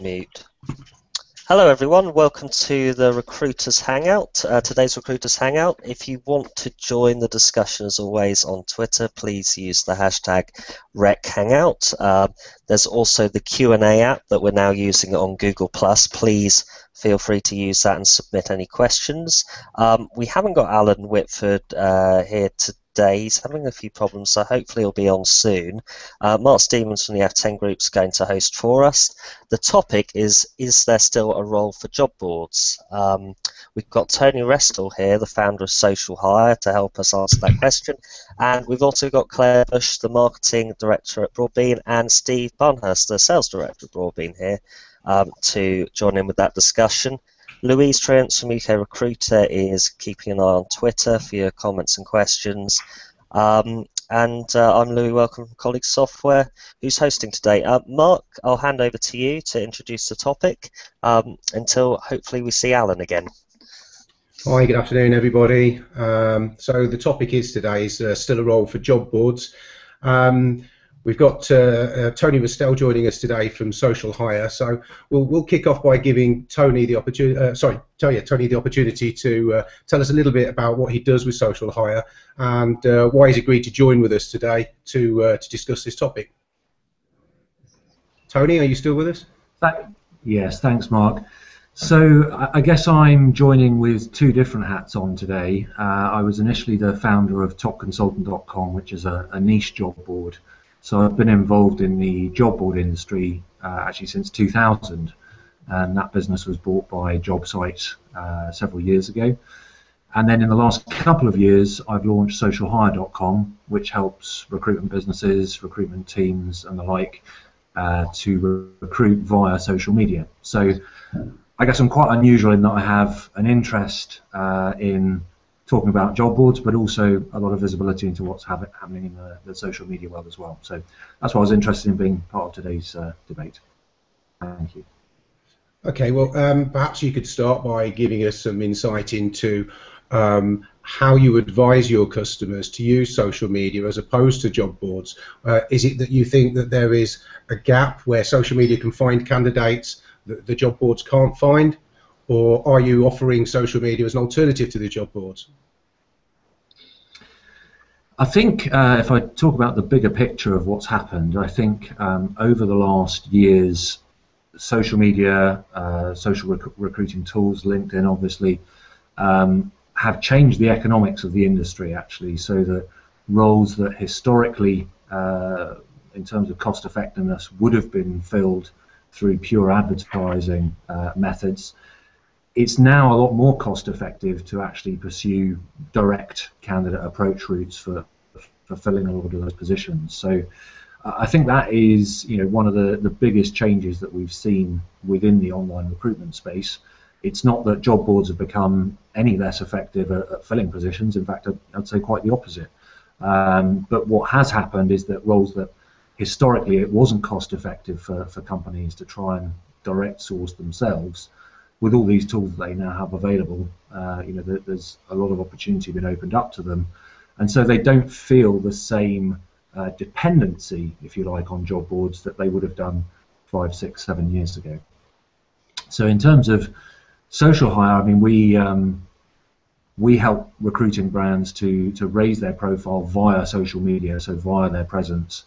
Mute. Hello everyone, welcome to the Recruiters Hangout. Today's Recruiters Hangout. If you want to join the discussion as always on Twitter, please use the hashtag Rechangout. There's also the Q&A app that we're now using on Google+. Please feel free to use that and submit any questions. We haven't got Alan Whitford here today. He's having a few problems, so hopefully he'll be on soon. Mark Stevens from the F10 Group is going to host for us. The topic is there still a role for job boards? We've got Tony Restell here, the founder of Social Hire, to help us answer that question. And we've also got Clair, the marketing director at Broadbean, and Steve Barnhurst, the sales director at Broadbean here, to join in with that discussion. Louise Triance from UK Recruiter is keeping an eye on Twitter for your comments and questions. I'm Louis Welcomme from Colleague Software, who's hosting today. Mark, I'll hand over to you to introduce the topic until hopefully we see Alan again. Hi, good afternoon everybody. So the topic today is still a role for job boards. We've got Tony Restell joining us today from Social Hire. So we'll kick off by giving Tony the opportunity. Tony the opportunity to tell us a little bit about what he does with Social Hire and why he's agreed to join with us today to discuss this topic. Tony, are you still with us? Yes, thanks, Mark. So I guess I'm joining with two different hats on today. I was initially the founder of topconsultant.com, which is a niche job board. So I've been involved in the job board industry actually since 2000, and that business was bought by JobSite several years ago. And then in the last couple of years, I've launched socialhire.com, which helps recruitment businesses, recruitment teams, and the like to recruit via social media. So I guess I'm quite unusual in that I have an interest in talking about job boards, but also a lot of visibility into what's happening in the social media world as well. So that's why I was interested in being part of today's debate. Thank you. Okay, well, perhaps you could start by giving us some insight into how you advise your customers to use social media as opposed to job boards. Is it that you think that there is a gap where social media can find candidates that the job boards can't find? Or are you offering social media as an alternative to the job boards? I think if I talk about the bigger picture of what's happened, I think over the last years, social media, social recruiting tools, LinkedIn obviously, have changed the economics of the industry actually, so that roles that historically, in terms of cost effectiveness, would have been filled through pure advertising methods, it's now a lot more cost effective to actually pursue direct candidate approach routes for filling a lot of those positions. So I think that is, one of the biggest changes that we've seen within the online recruitment space. It's not that job boards have become any less effective at filling positions. In fact, I'd say quite the opposite. But what has happened is that roles that historically it wasn't cost effective for companies to try and direct source themselves, with all these tools they now have available, there's a lot of opportunity being opened up to them, and so they don't feel the same dependency, if you like, on job boards that they would have done 5, 6, 7 years ago. So in terms of social hire, I mean, we help recruiting brands to raise their profile via social media, so via their presence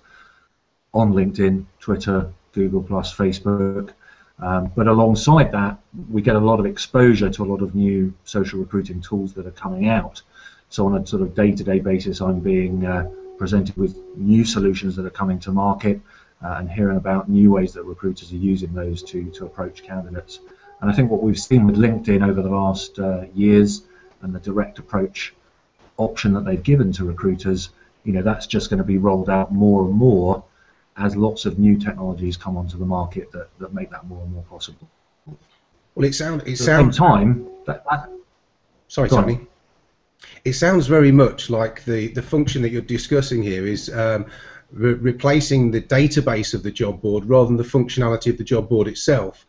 on LinkedIn, Twitter, Google+, Facebook. But alongside that, we get a lot of exposure to a lot of new social recruiting tools that are coming out. So on a sort of day-to-day basis, I'm being presented with new solutions that are coming to market and hearing about new ways that recruiters are using those to approach candidates. And I think what we've seen with LinkedIn over the last years and the direct approach option that they've given to recruiters, that's just going to be rolled out more and more as lots of new technologies come onto the market that make that more and more possible. Well, it sounds. At the same time, Sorry, Tony. It sounds very much like the function that you're discussing here is replacing the database of the job board rather than the functionality of the job board itself.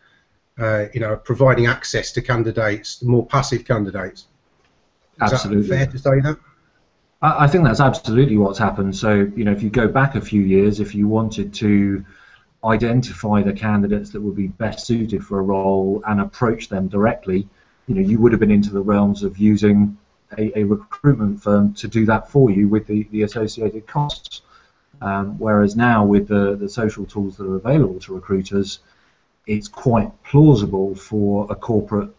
Providing access to candidates, more passive candidates. Absolutely. Is that fair to say that? I think that's absolutely what's happened. So, if you go back a few years, if you wanted to identify the candidates that would be best suited for a role and approach them directly, you would have been into the realms of using a recruitment firm to do that for you with the associated costs. Whereas now with the social tools that are available to recruiters, it's quite plausible for a corporate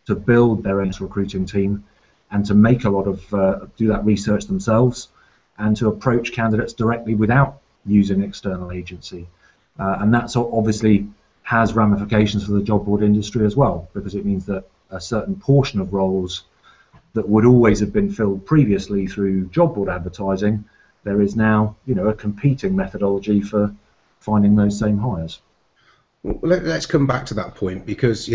to build their own recruiting team and to make a lot of do that research themselves and to approach candidates directly without using external agency. And that's obviously has ramifications for the job board industry as well, because it means that a certain portion of roles that would always have been filled previously through job board advertising, there is now a competing methodology for finding those same hires. Well, let's come back to that point, because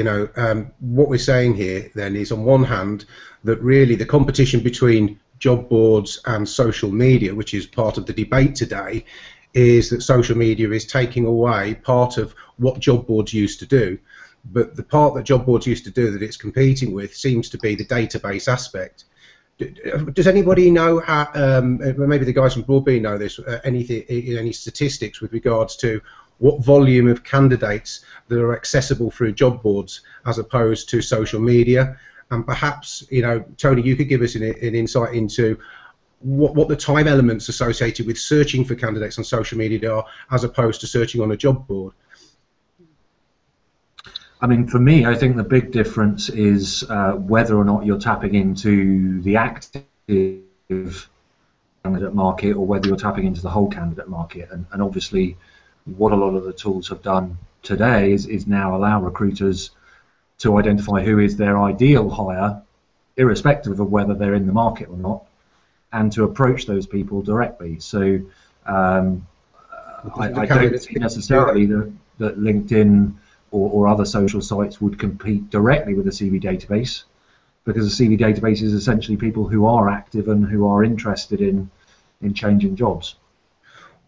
what we're saying here then is, on one hand, that really the competition between job boards and social media, which is part of the debate today, is that social media is taking away part of what job boards used to do. But the part that job boards used to do that it's competing with seems to be the database aspect. Does anybody know how, maybe the guys from Broadbean know this, any statistics with regards to what volume of candidates that are accessible through job boards as opposed to social media? And perhaps, Tony, you could give us an insight into what the time elements associated with searching for candidates on social media are as opposed to searching on a job board. I mean, for me, I think the big difference is whether or not you're tapping into the active candidate market or whether you're tapping into the whole candidate market. And obviously, what a lot of the tools have done today is now allow recruiters to identify who is their ideal hire, irrespective of whether they're in the market or not, and to approach those people directly. So I don't see necessarily that LinkedIn or other social sites would compete directly with a CV database, because a CV database is essentially people who are active and who are interested in changing jobs.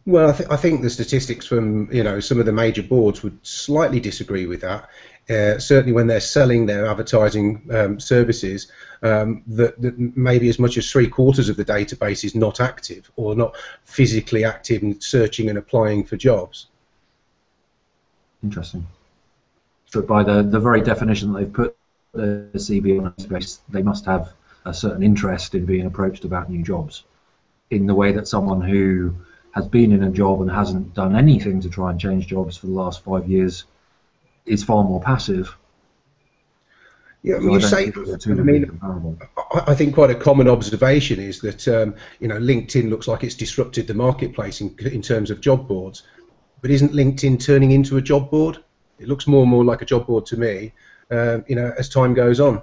Well, I think the statistics from some of the major boards would slightly disagree with that. Certainly when they're selling their advertising services, that maybe as much as 3/4 of the database is not active or not physically active in searching and applying for jobs. Interesting. So by the very definition that they've put the CV on a space, they must have a certain interest in being approached about new jobs, in the way that someone who has been in a job and hasn't done anything to try and change jobs for the last 5 years is far more passive. Yeah, you say. I think quite a common observation is that LinkedIn looks like it's disrupted the marketplace in terms of job boards, but isn't LinkedIn turning into a job board? It looks more and more like a job board to me, as time goes on.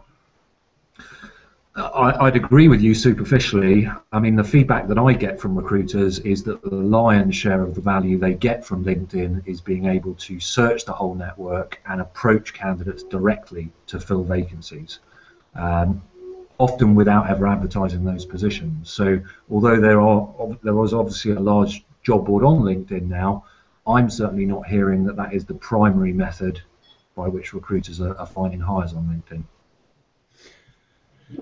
I'd agree with you superficially. I mean, the feedback that I get from recruiters is that the lion's share of the value they get from LinkedIn is being able to search the whole network and approach candidates directly to fill vacancies, often without ever advertising those positions. So although there was obviously a large job board on LinkedIn now, I'm certainly not hearing that is the primary method by which recruiters are finding hires on LinkedIn.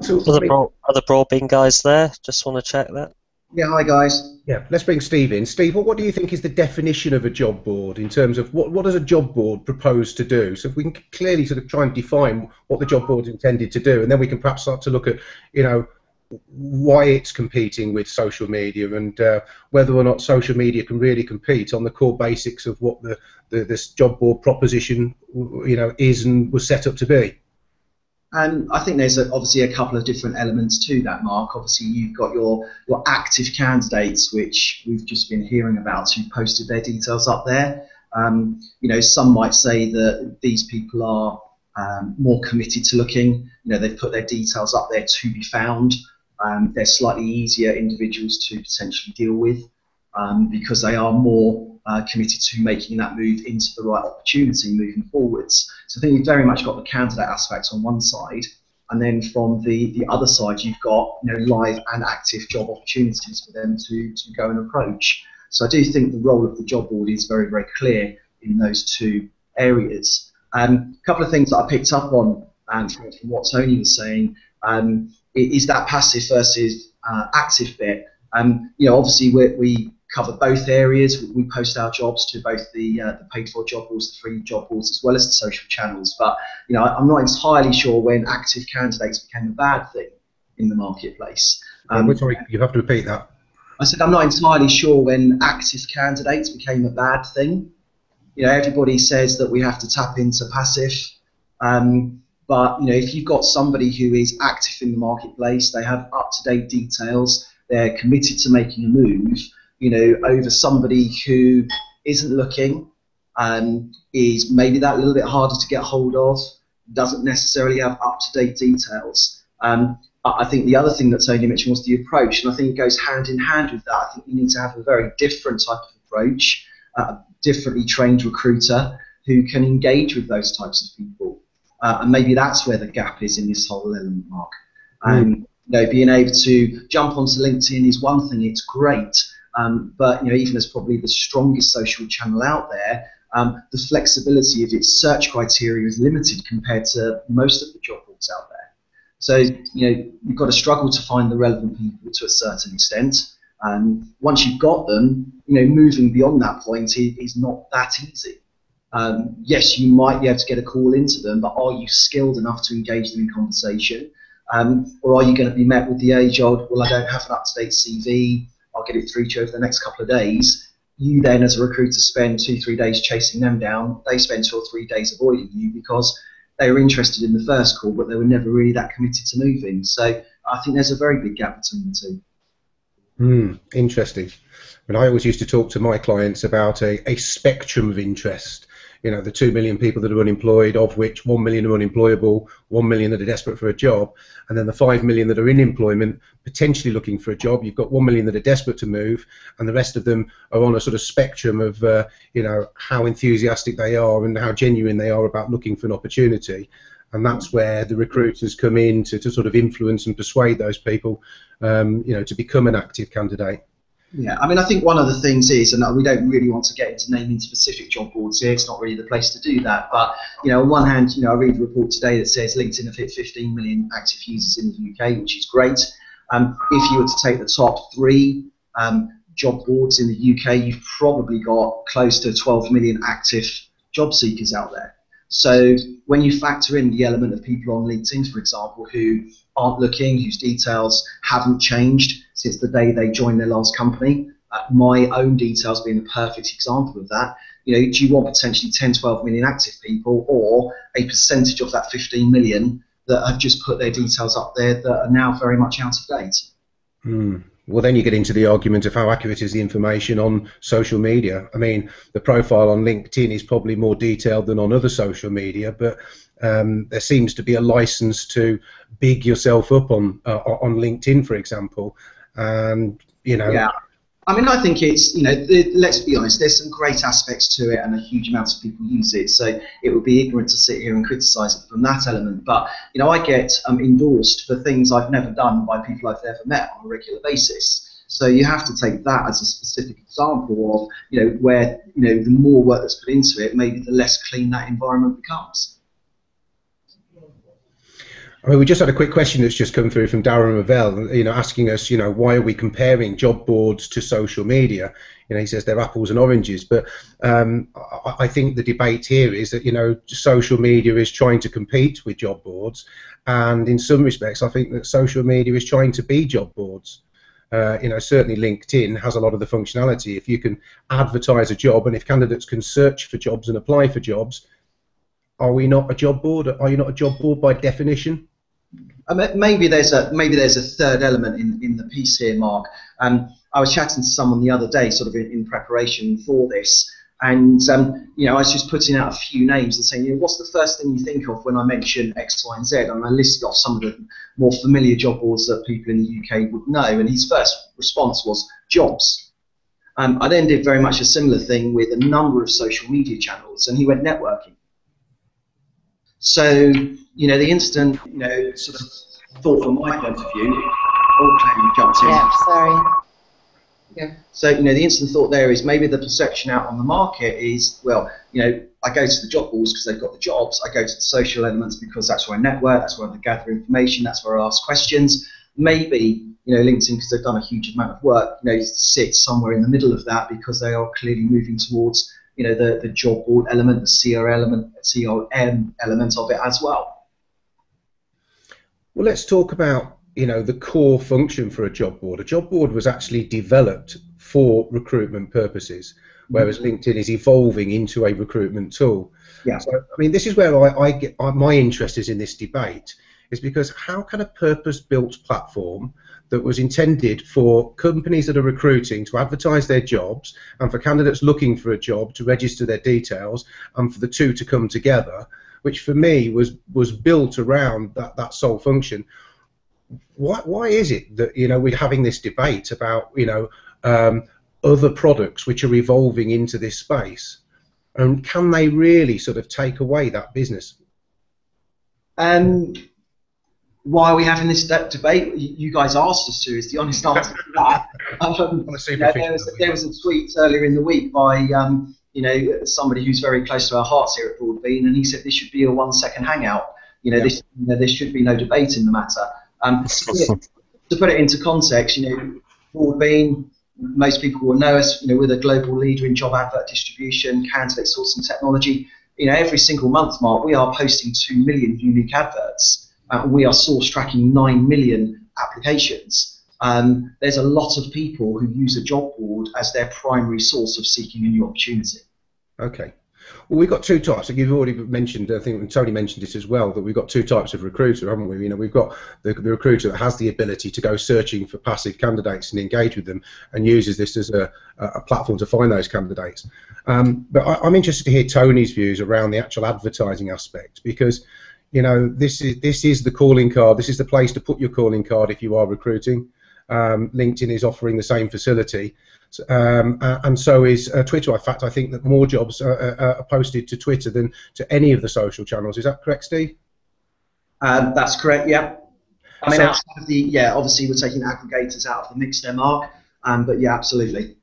So are the Broadbean guys there? Just want to check that. Yeah, hi guys. Yeah, let's bring Steve in. Steve, what do you think is the definition of a job board in terms of what does a job board propose to do? So if we can clearly sort of try and define what the job board's intended to do, and then we can perhaps start to look at, why it's competing with social media and whether or not social media can really compete on the core basics of what this job board proposition, is and was set up to be. And I think there's obviously a couple of different elements to that, Mark. Obviously, you've got your active candidates, which we've just been hearing about, who posted their details up there. Some might say that these people are more committed to looking. They've put their details up there to be found. They're slightly easier individuals to potentially deal with because they are more committed to making that move into the right opportunity moving forwards. So I think you've very much got the candidate aspect on one side, and then from the other side you've got live and active job opportunities for them to go and approach. So I do think the role of the job board is very, very clear in those two areas. A couple of things that I picked up on from what Tony was saying is that passive versus active bit. Obviously we cover both areas. We post our jobs to both the paid-for job boards, the free job boards, as well as the social channels. But I'm not entirely sure when active candidates became a bad thing in the marketplace. Sorry, you have to repeat that. I said I'm not entirely sure when active candidates became a bad thing. Everybody says that we have to tap into passive, but if you've got somebody who is active in the marketplace, they have up-to-date details, they're committed to making a move, over somebody who isn't looking, is maybe that little bit harder to get hold of, doesn't necessarily have up-to-date details. I think the other thing that Tony mentioned was the approach, and I think it goes hand in hand with that. I think you need to have a very different type of approach, a differently trained recruiter who can engage with those types of people. And maybe that's where the gap is in this whole element, Mark. Being able to jump onto LinkedIn is one thing, it's great, but even as probably the strongest social channel out there, the flexibility of its search criteria is limited compared to most of the job boards out there. So you've got to struggle to find the relevant people to a certain extent. Once you've got them, moving beyond that point is not that easy. Yes, you might be able to get a call into them, but are you skilled enough to engage them in conversation? Or are you going to be met with the age-old, well, I don't have an up-to-date CV, I'll get it through to you over the next couple of days. You then, as a recruiter, spend 2-3 days chasing them down. They spend 2 or 3 days avoiding you because they were interested in the first call, but they were never really that committed to moving. So I think there's a very big gap between the two. Interesting. And I always used to talk to my clients about a spectrum of interest. The 2 million people that are unemployed, of which 1 million are unemployable, 1 million that are desperate for a job, and then the 5 million that are in employment, potentially looking for a job. You've got 1 million that are desperate to move, and the rest of them are on a sort of spectrum of, how enthusiastic they are and how genuine they are about looking for an opportunity. And that's where the recruiters come in to sort of influence and persuade those people, to become an active candidate. Yeah, I think one of the things is, and we don't really want to get into naming specific job boards here, it's not really the place to do that, but on one hand, I read a report today that says LinkedIn have hit 15 million active users in the UK, which is great. If you were to take the top 3 job boards in the UK, you've probably got close to 12 million active job seekers out there. So when you factor in the element of people on LinkedIn, for example, who aren't looking, whose details haven't changed since the day they joined their last company, my own details being a perfect example of that, do you want potentially 10-12 million active people, or a percentage of that 15 million that have just put their details up there that are now very much out of date? Well, then you get into the argument of how accurate is the information on social media. The profile on LinkedIn is probably more detailed than on other social media, but there seems to be a license to big yourself up on LinkedIn, for example, and Yeah. I think it's, let's be honest, there's some great aspects to it and a huge amount of people use it, so it would be ignorant to sit here and criticise it from that element. But, I get endorsed for things I've never done by people I've never met on a regular basis. So you have to take that as a specific example of, where, the more work that's put into it, maybe the less clean that environment becomes. We just had a quick question that's just come through from Darren Ravel, asking us, why are we comparing job boards to social media? He says they're apples and oranges, but I think the debate here is that, social media is trying to compete with job boards, and in some respects, I think that social media is trying to be job boards. Certainly LinkedIn has a lot of the functionality. If you can advertise a job, and if candidates can search for jobs and apply for jobs, are we not a job board? Are you not a job board by definition? Maybe there's a third element in the piece here, Mark. I was chatting to someone the other day, sort of in preparation for this, and I was just putting out a few names and saying, what's the first thing you think of when I mention X, Y, and Z? And I listed off some of the more familiar job boards that people in the UK would know, and his first response was jobs. I then did very much a similar thing with a number of social media channels, and he went networking. So, the instant, sort of thought from my point of view, Clair, you jumped in. Yeah, sorry. Yeah. So, the instant thought there is maybe the perception out on the market is, well, I go to the job boards because they've got the jobs. I go to the social elements because that's where I network, that's where I gather information, that's where I ask questions. maybe, LinkedIn, because they've done a huge amount of work, sits somewhere in the middle of that, because they are clearly moving towards, the job board element, the CRM element of it as well. Well, let's talk about, the core function for a job board. A job board was actually developed for recruitment purposes, whereas LinkedIn is evolving into a recruitment tool. Yeah. So, I mean, this is where I get my interest is in this debate, is because how can a purpose-built platform that was intended for companies that are recruiting to advertise their jobs and for candidates looking for a job to register their details and for the two to come together, which for me was built around that sole function. Why is it that we're having this debate about other products which are evolving into this space, and can they really sort of take away that business? Why are we having this debate? You guys asked us to, is the honest answer to that. There was a tweet earlier in the week by somebody who's very close to our hearts here at Broadbean, and he said this should be a 1-second hangout. There should be no debate in the matter. To put it into context, Broadbean, most people will know us. We're the global leader in job advert distribution, candidate sourcing technology. Every single month, Mark, we are posting 2 million unique adverts. We are source tracking 9 million applications. There's a lot of people who use a job board as their primary source of seeking a new opportunity. Okay. Well, we've got two types. Like you've already mentioned, I think Tony mentioned this as well, that we've got two types of recruiter, haven't we? We've got the recruiter that has the ability to go searching for passive candidates and engage with them and uses this as a platform to find those candidates. But I'm interested to hear Tony's views around the actual advertising aspect, because this is the calling card. This is the place to put your calling card if you are recruiting. LinkedIn is offering the same facility, and so is Twitter. In fact, I think that more jobs are posted to Twitter than to any of the social channels. Is that correct, Steve? That's correct. Yeah. I mean, outside of obviously we're taking aggregators out of the mix there, Mark. But yeah, absolutely.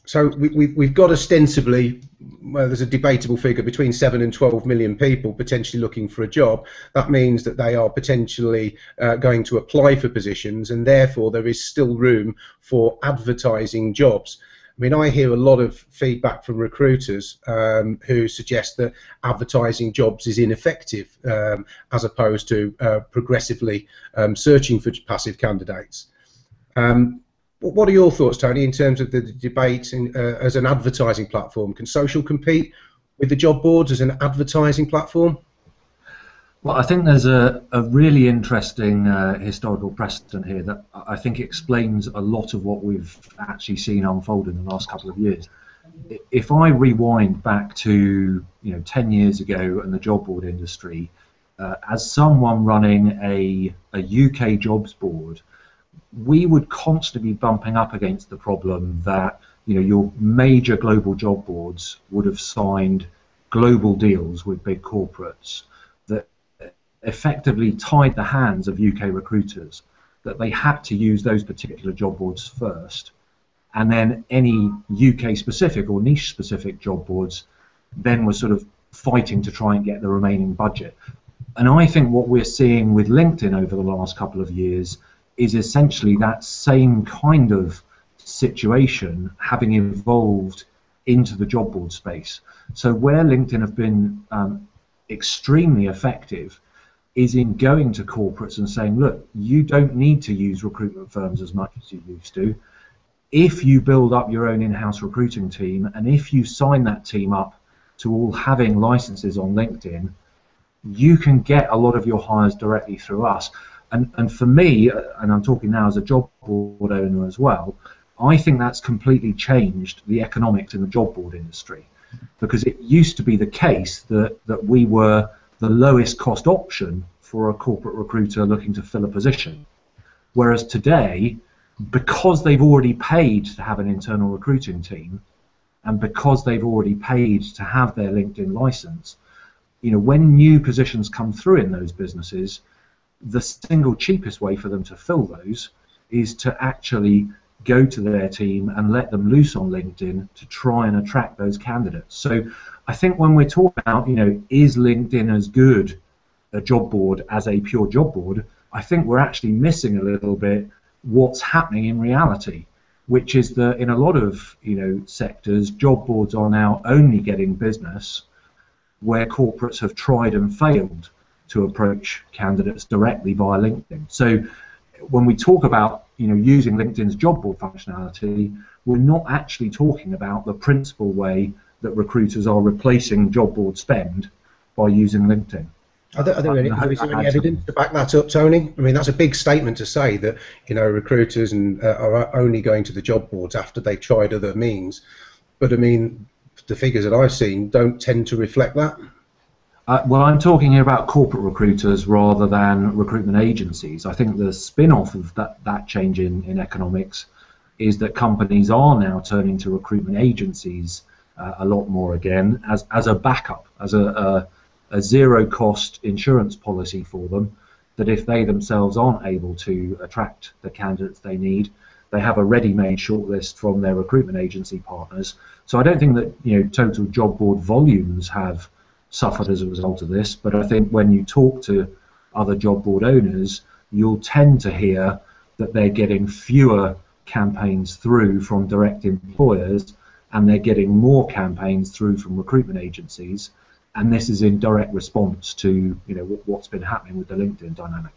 So we've got ostensibly, well, there's a debatable figure, between 7 and 12 million people potentially looking for a job. That means that they are potentially going to apply for positions, and therefore there is still room for advertising jobs. I mean, I hear a lot of feedback from recruiters who suggest that advertising jobs is ineffective as opposed to progressively searching for passive candidates. What are your thoughts, Tony, in terms of the debate as an advertising platform? Can social compete with the job boards as an advertising platform? Well, I think there's a really interesting historical precedent here that I think explains a lot of what we've actually seen unfold in the last couple of years. If I rewind back to 10 years ago and the job board industry, as someone running a UK jobs board, we would constantly be bumping up against the problem that your major global job boards would have signed global deals with big corporates that effectively tied the hands of UK recruiters, that they had to use those particular job boards first, and then any UK specific or niche specific job boards then were sort of fighting to try and get the remaining budget. And I think what we're seeing with LinkedIn over the last couple of years is essentially that same kind of situation having evolved into the job board space. So where LinkedIn have been extremely effective is in going to corporates and saying, look, you don't need to use recruitment firms as much as you used to. If you build up your own in-house recruiting team, and if you sign that team up to all having licenses on LinkedIn, you can get a lot of your hires directly through us. And for me, and I'm talking now as a job board owner as well, I think that's completely changed the economics in the job board industry, because it used to be the case that we were the lowest cost option for a corporate recruiter looking to fill a position. Whereas today, because they've already paid to have an internal recruiting team, and because they've already paid to have their LinkedIn license, when new positions come through in those businesses, the single cheapest way for them to fill those is to actually go to their team and let them loose on LinkedIn to try and attract those candidates. So I think when we're talking about, is LinkedIn as good a job board as a pure job board, I think we're actually missing a little bit what's happening in reality, which is that in a lot of sectors, job boards are now only getting business where corporates have tried and failed to approach candidates directly via LinkedIn. So when we talk about using LinkedIn's job board functionality, we're not actually talking about the principal way that recruiters are replacing job board spend by using LinkedIn. Is there any evidence to back that up, Tony? I mean, that's a big statement to say that recruiters are only going to the job boards after they've tried other means. But I mean, the figures that I've seen don't tend to reflect that. Well, I'm talking here about corporate recruiters rather than recruitment agencies. I think the spin-off of that change in economics is that companies are now turning to recruitment agencies a lot more again as a backup, as a zero-cost insurance policy for them, that if they themselves aren't able to attract the candidates they need, they have a ready-made shortlist from their recruitment agency partners. So I don't think that total job board volumes have suffered as a result of this, but I think when you talk to other job board owners, you'll tend to hear that they're getting fewer campaigns through from direct employers, and they're getting more campaigns through from recruitment agencies. And this is in direct response to what's been happening with the LinkedIn dynamic.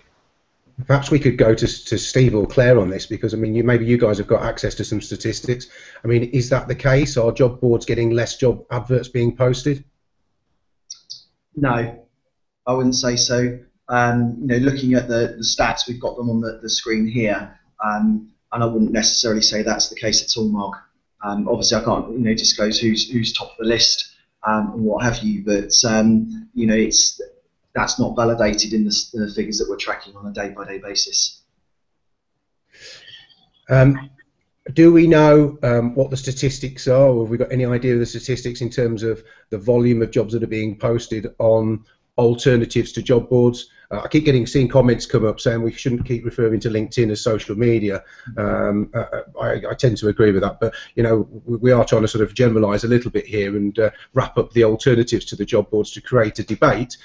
Perhaps we could go to Steve or Claire on this, because I mean, maybe you guys have got access to some statistics. I mean, is that the case? Are job boards getting less job adverts being posted? No, I wouldn't say so. Looking at the stats, we've got them on the screen here, and I wouldn't necessarily say that's the case at all, Mark. Obviously, I can't disclose who's top of the list. And what have you, but that's not validated in the figures that we're tracking on a day-by-day basis. Do we know what the statistics are, or have we got any idea of the statistics in terms of the volume of jobs that are being posted on alternatives to job boards? I keep seeing comments come up saying we shouldn't keep referring to LinkedIn as social media. I tend to agree with that, but we are trying to sort of generalise a little bit here and wrap up the alternatives to the job boards to create a debate.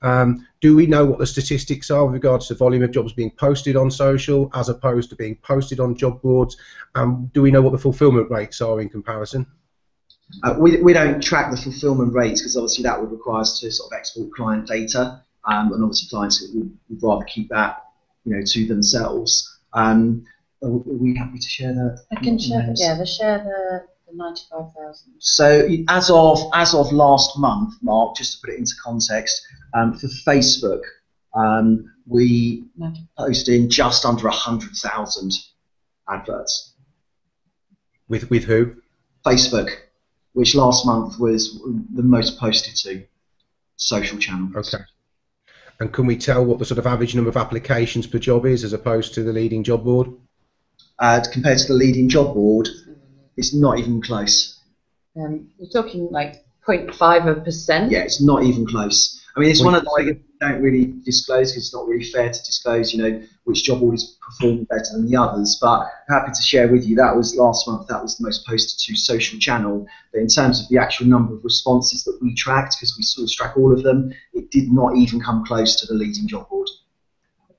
Do we know what the statistics are with regards to the volume of jobs being posted on social as opposed to being posted on job boards? Do we know what the fulfilment rates are in comparison? We don't track the fulfilment rates, because obviously that would require us to sort of export client data, and obviously clients would rather keep that to themselves. Are we happy to share that? I can share. Yeah, share the 95,000. So as of last month, Mark, just to put it into context, for Facebook, we posted just under 100,000 adverts. With who? Facebook, which last month was the most posted to social channels. Okay. And can we tell what the sort of average number of applications per job is as opposed to the leading job board? Compared to the leading job board, it's not even close. You're talking like 0.5%? Yeah, it's not even close. I mean, it's one of the figures we don't really disclose, because it's not really fair to disclose, which job board is performing better than the others. But happy to share with you, that was last month, that was the most posted to social channel. But in terms of the actual number of responses that we tracked, because we sort of track all of them, it did not even come close to the leading job board.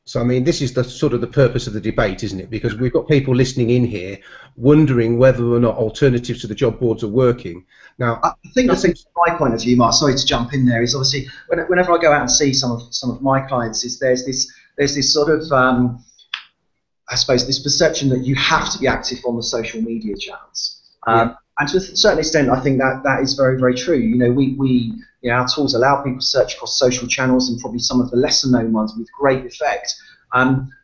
So I mean, this is the sort of the purpose of the debate, isn't it? Because we've got people listening in here wondering whether or not alternatives to the job boards are working. Now, I think from my point of view, Mark, sorry to jump in there, is obviously whenever I go out and see some of my clients, there's this sort of I suppose this perception that you have to be active on the social media channels. And to a certain extent, I think that is very, very true. Our tools allow people to search across social channels, and probably some of the lesser known ones with great effect.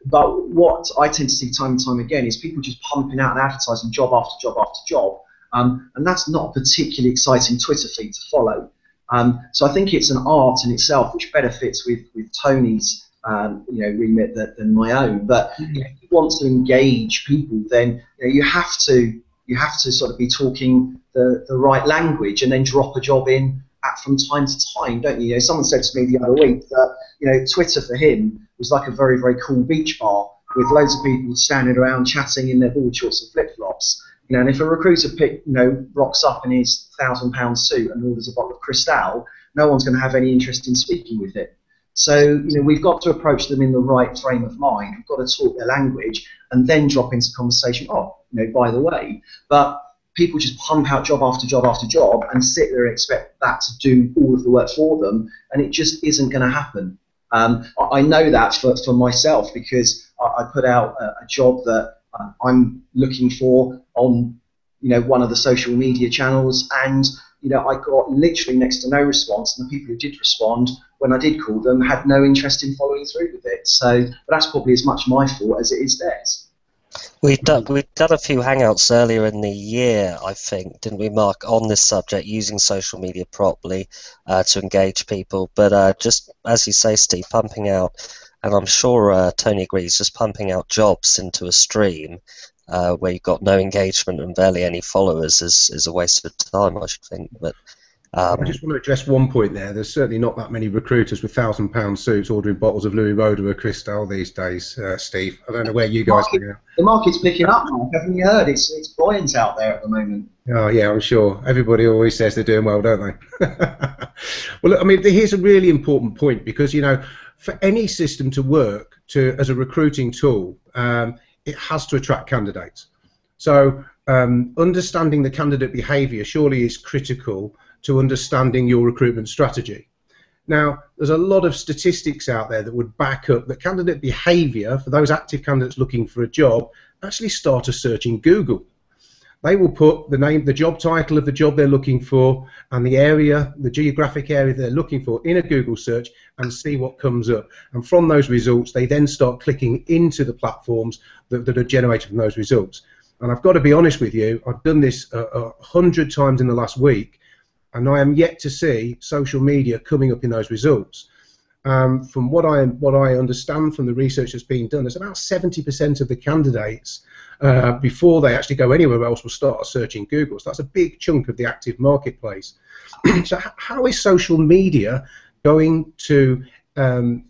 But what I tend to see time and time again is people just pumping out and advertising job after job after job. And that's not a particularly exciting Twitter feed to follow. So I think it's an art in itself, which better fits with Tony's remit than my own. But if you want to engage people, then you have to sort of be talking the right language, and then drop a job in from time to time, don't you? Someone said to me the other week that Twitter for him was like a very, very cool beach bar with loads of people standing around chatting in their board shorts and flip-flops. And if a recruiter rocks up in his £1,000 suit and orders a bottle of Restell, no one's going to have any interest in speaking with it. So, we've got to approach them in the right frame of mind. We've got to talk their language and then drop into conversation. Oh, by the way, but people just pump out job after job after job and sit there and expect that to do all of the work for them, and it just isn't going to happen. I know that for myself, because I put out a job that I'm looking for on one of the social media channels, and I got literally next to no response, and the people who did respond, when I did call them, had no interest in following through with it. So, but that's probably as much my fault as it is theirs. We've done a few hangouts earlier in the year, I think, didn't we, Mark, on this subject, using social media properly to engage people. But just as you say, Steve, pumping out, and I'm sure Tony agrees, just pumping out jobs into a stream where you've got no engagement and barely any followers is a waste of time, I should think. But I just want to address one point there. There's certainly not that many recruiters with £1,000 suits ordering bottles of Louis Roder or Restell these days, Steve. I don't know where you guys are. The market's picking up, Mark. Haven't you heard? It's buoyant out there at the moment. Oh, yeah, I'm sure. Everybody always says they're doing well, don't they? Well, I mean, here's a really important point, because, for any system to work as a recruiting tool, it has to attract candidates. So understanding the candidate behaviour surely is critical to understanding your recruitment strategy. Now, there's a lot of statistics out there that would back up that candidate behaviour for those active candidates looking for a job actually start a search in Google. They will put the name, the job title of the job they're looking for, and the area, the geographic area they're looking for in a Google search, and see what comes up. And from those results, they then start clicking into the platforms that are generated from those results. And I've got to be honest with you, I've done this 100 times in the last week, and I am yet to see social media coming up in those results. From what I understand from the research that's being done, there's about 70% of the candidates before they actually go anywhere else will start searching Google. So that's a big chunk of the active marketplace. So how is social media going to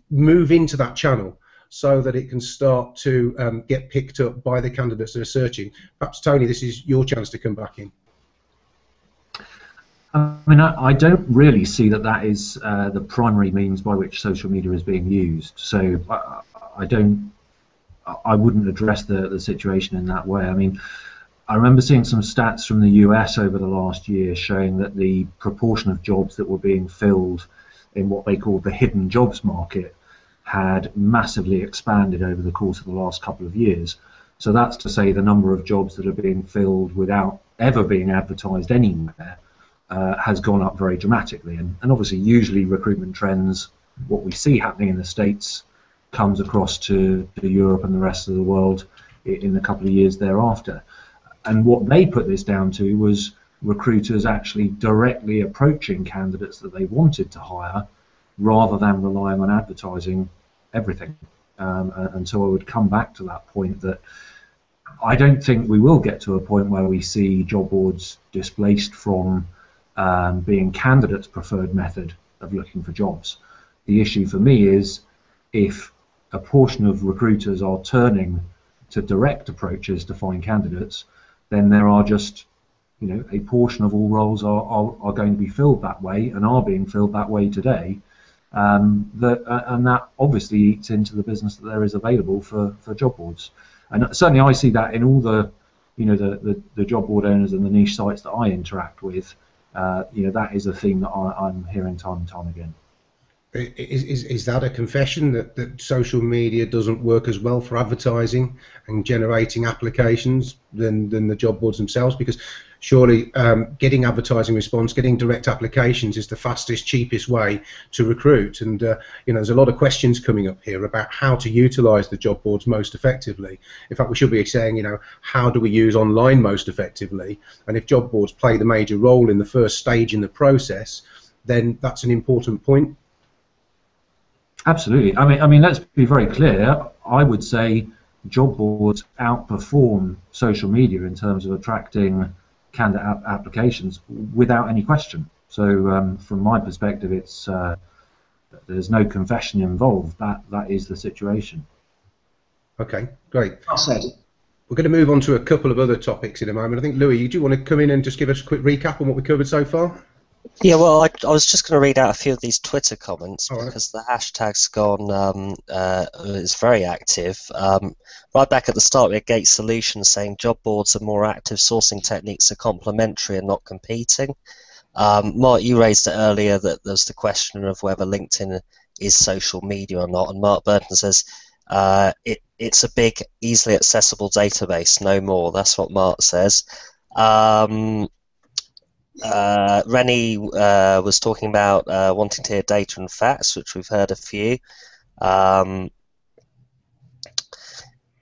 move into that channel so that it can start to get picked up by the candidates that are searching? Perhaps, Tony, this is your chance to come back in. I mean, I don't really see that is the primary means by which social media is being used. So I wouldn't address the situation in that way. I mean, I remember seeing some stats from the US over the last year showing that the proportion of jobs that were being filled in what they called the hidden jobs market had massively expanded over the course of the last couple of years. So that's to say the number of jobs that are being filled without ever being advertised anywhere has gone up very dramatically, and obviously usually recruitment trends, what we see happening in the States, comes across to Europe and the rest of the world in a couple of years thereafter. And what they put this down to was recruiters actually directly approaching candidates that they wanted to hire rather than relying on advertising everything. And so I would come back to that point that I don't think we will get to a point where we see job boards displaced from being candidates' preferred method of looking for jobs. The issue for me is if a portion of recruiters are turning to direct approaches to find candidates, then there are just, a portion of all roles are going to be filled that way and are being filled that way today. And that obviously eats into the business that there is available for job boards. And certainly I see that in all the job board owners and the niche sites that I interact with. That is a theme that I'm hearing time and time again. Is that a confession that social media doesn't work as well for advertising and generating applications than the job boards themselves? Because surely getting advertising response, getting direct applications is the fastest, cheapest way to recruit. And there's a lot of questions coming up here about how to utilise the job boards most effectively. In fact, we should be saying, how do we use online most effectively? And if job boards play the major role in the first stage in the process, then that's an important point. Absolutely. I mean, let's be very clear. I would say job boards outperform social media in terms of attracting candidate applications without any question. So, from my perspective, it's there's no confession involved. That is the situation. Okay, great. Well said. We're going to move on to a couple of other topics in a moment. I think, Louis, you do want to come in and just give us a quick recap on what we covered so far? Yeah, well, I was just going to read out a few of these Twitter comments All right. because the hashtag's gone is very active. Right back at the start, we had Gate Solutions saying job boards are more active, sourcing techniques are complementary and not competing. Mark, you raised it earlier that there's the question of whether LinkedIn is social media or not, and Mark Burton says it's a big, easily accessible database, no more. That's what Mark says. Rennie was talking about wanting to hear data and facts, which we've heard a few. What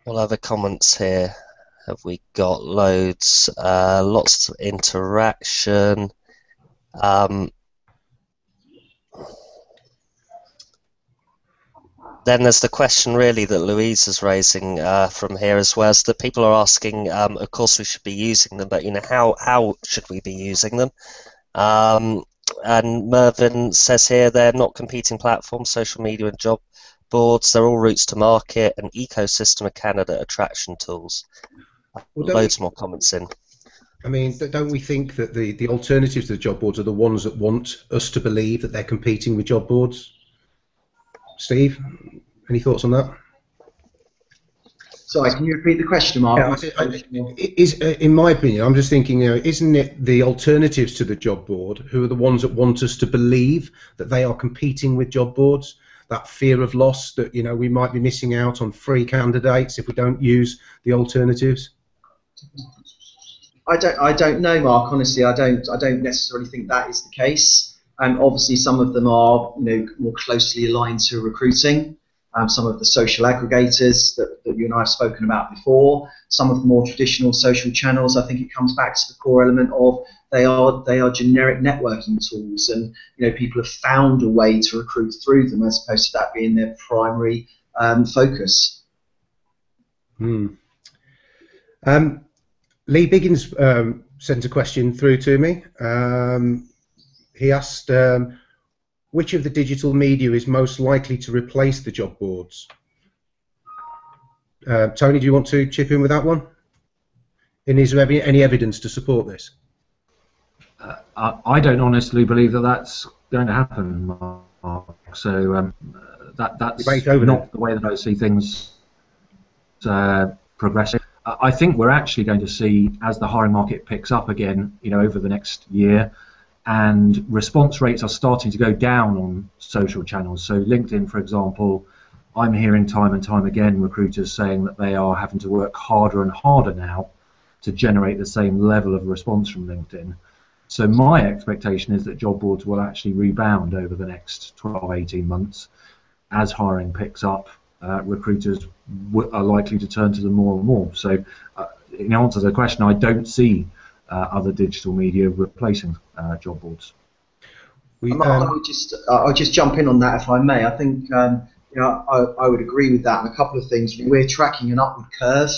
other comments here have we got? Loads, lots of interaction. Then there's the question really that Louise is raising from here as well, is that people are asking, of course we should be using them, but how should we be using them? And Mervyn says here they're not competing platforms, social media and job boards, they're all routes to market, an ecosystem of candidate attraction tools. Loads more comments in. I mean, don't we think that the alternatives to the job boards are the ones that want us to believe that they're competing with job boards? Steve, any thoughts on that? Sorry, can you repeat the question, Mark? Yeah, in my opinion, I'm just thinking, isn't it the alternatives to the job board who are the ones that want us to believe that they are competing with job boards? That fear of loss, that we might be missing out on free candidates if we don't use the alternatives. I don't know, Mark. Honestly, I don't necessarily think that is the case. And obviously, some of them are more closely aligned to recruiting. Some of the social aggregators that you and I have spoken about before. Some of the more traditional social channels. I think it comes back to the core element of they are generic networking tools, and people have found a way to recruit through them as opposed to that being their primary focus. Lee Biggins sent a question through to me. He asked, which of the digital media is most likely to replace the job boards? Tony, do you want to chip in with that one? And is there any evidence to support this? I don't honestly believe that that's going to happen, Mark. So that's not the way that I see things progressing. I think we're actually going to see, as the hiring market picks up again, over the next year, and response rates are starting to go down on social channels. So LinkedIn, for example, I'm hearing time and time again recruiters saying that they are having to work harder and harder now to generate the same level of response from LinkedIn. So my expectation is that job boards will actually rebound over the next 12, 18 months. As hiring picks up, recruiters are likely to turn to them more and more. So in answer to the question, I don't see other digital media replacing job boards. I'll just jump in on that if I may. I think I would agree with that, and a couple of things. We're tracking an upward curve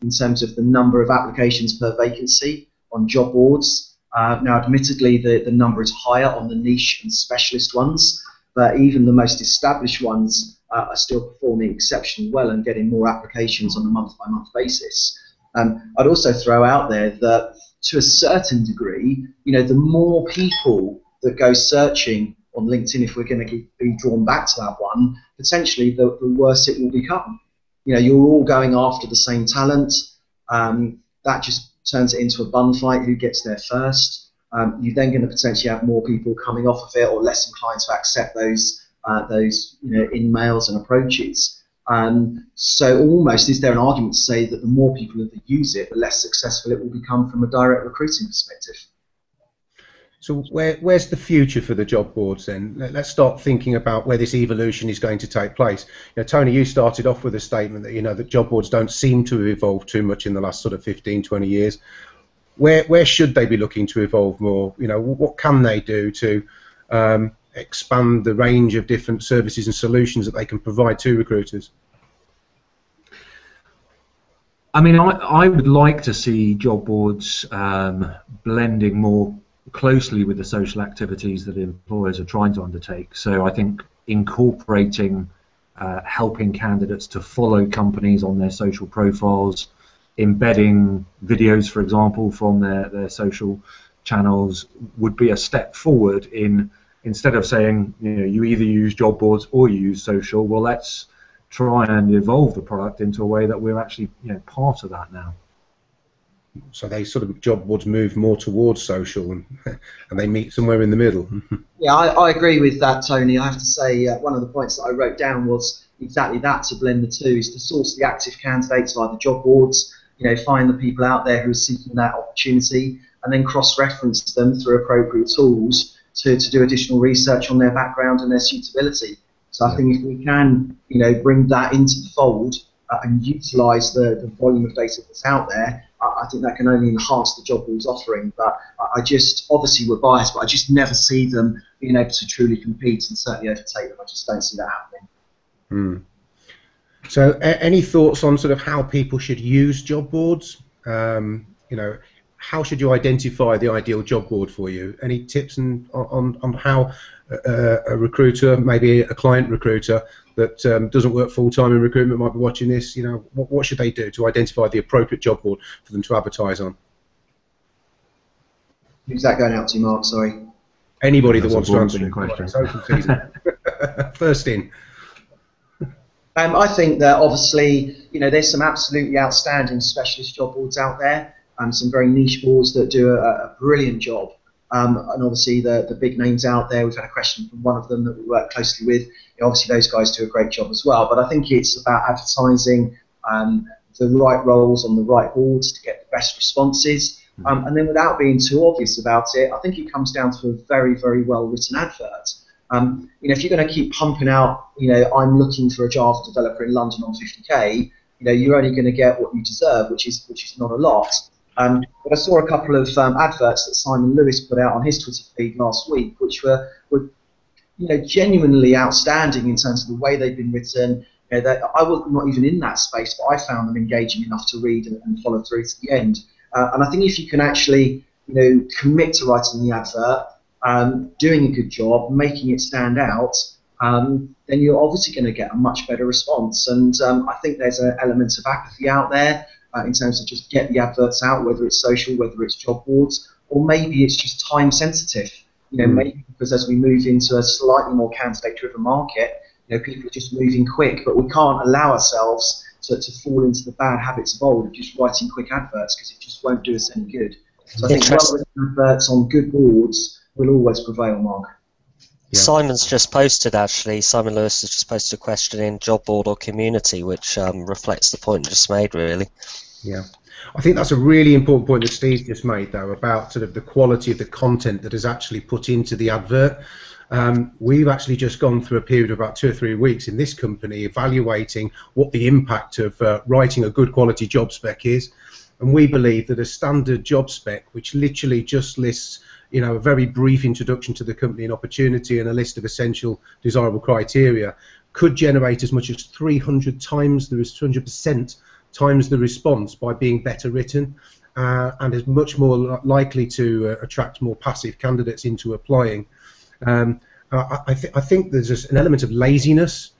in terms of the number of applications per vacancy on job boards. Now, admittedly, the number is higher on the niche and specialist ones, but even the most established ones are still performing exceptionally well and getting more applications on a month-by-month basis. I'd also throw out there that to a certain degree, the more people that go searching on LinkedIn, if we're going to be drawn back to that one, potentially the worse it will become. You're all going after the same talent. That just turns it into a bun fight, who gets there first. You're then going to potentially have more people coming off of it or less inclined to accept those in-mails and approaches. So almost is there an argument to say that the more people that use it, the less successful it will become from a direct recruiting perspective? So where's the future for the job boards then? Let's start thinking about where this evolution is going to take place. Tony, you started off with a statement that that job boards don't seem to have evolved too much in the last sort of 15, 20 years. Where should they be looking to evolve more? What can they do to expand the range of different services and solutions that they can provide to recruiters? I mean, I would like to see job boards blending more closely with the social activities that employers are trying to undertake. So I think incorporating helping candidates to follow companies on their social profiles, embedding videos, for example, from their social channels would be a step forward in, instead of saying, you know, you either use job boards or you use social, well, let's try and evolve the product into a way that we're actually, you know, part of that now. So they sort of job boards move more towards social, and they meet somewhere in the middle. Yeah, I agree with that, Tony. I have to say one of the points that I wrote down was exactly that, to blend the two, is to source the active candidates via the job boards, you know, find the people out there who are seeking that opportunity, and then cross-reference them through appropriate tools to do additional research on their background and their suitability. So I think if we can, you know, bring that into the fold and utilise the volume of data that's out there, I think that can only enhance the job boards offering. But I just, obviously we're biased, but I just never see them being able to truly compete and certainly overtake them. I just don't see that happening. So any thoughts on sort of how people should use job boards? You know, how should you identify the ideal job board for you? Any tips on how a recruiter, maybe a client recruiter that doesn't work full-time in recruitment might be watching this, you know, what should they do to identify the appropriate job board for them to advertise on? Who's that going out to, Mark? Sorry. Anybody that wants to answer the question. Social season. First in. I think that obviously, you know, there's some absolutely outstanding specialist job boards out there, and some very niche boards that do a brilliant job. And obviously the big names out there, we've had a question from one of them that we work closely with. You know, obviously those guys do a great job as well. But I think it's about advertising the right roles on the right boards to get the best responses. And then without being too obvious about it, I think it comes down to a very, very well written advert. You know, if you're going to keep pumping out, you know, I'm looking for a Java developer in London on 50k, you know, you're only going to get what you deserve, which is not a lot. But I saw a couple of adverts that Simon Lewis put out on his Twitter feed last week, which were you know, genuinely outstanding in terms of the way they've been written. You know, that I was not even in that space, but I found them engaging enough to read and follow through to the end. And I think if you can actually, you know, commit to writing the advert, doing a good job, making it stand out, then you're obviously going to get a much better response. And I think there's an element of apathy out there in terms of just get the adverts out, whether it's social, whether it's job boards, or maybe it's just time sensitive. You know, maybe because as we move into a slightly more candidate-driven market, you know, people are just moving quick, but we can't allow ourselves to fall into the bad habits of old of just writing quick adverts, because it just won't do us any good. So I think well-written adverts on good boards will always prevail, Mark. Yeah. Simon's just posted, actually, Simon Lewis has just posted a question in job board or community, which reflects the point just made, really. Yeah, I think that's a really important point that Steve just made, though, about sort of the quality of the content that is actually put into the advert. We've actually just gone through a period of about 2 or 3 weeks in this company evaluating what the impact of writing a good quality job spec is, and we believe that a standard job spec, which literally just lists, you know, a very brief introduction to the company and opportunity and a list of essential desirable criteria, could generate as much as 300% times the response by being better written, and is much more likely to attract more passive candidates into applying. I think there's an element of laziness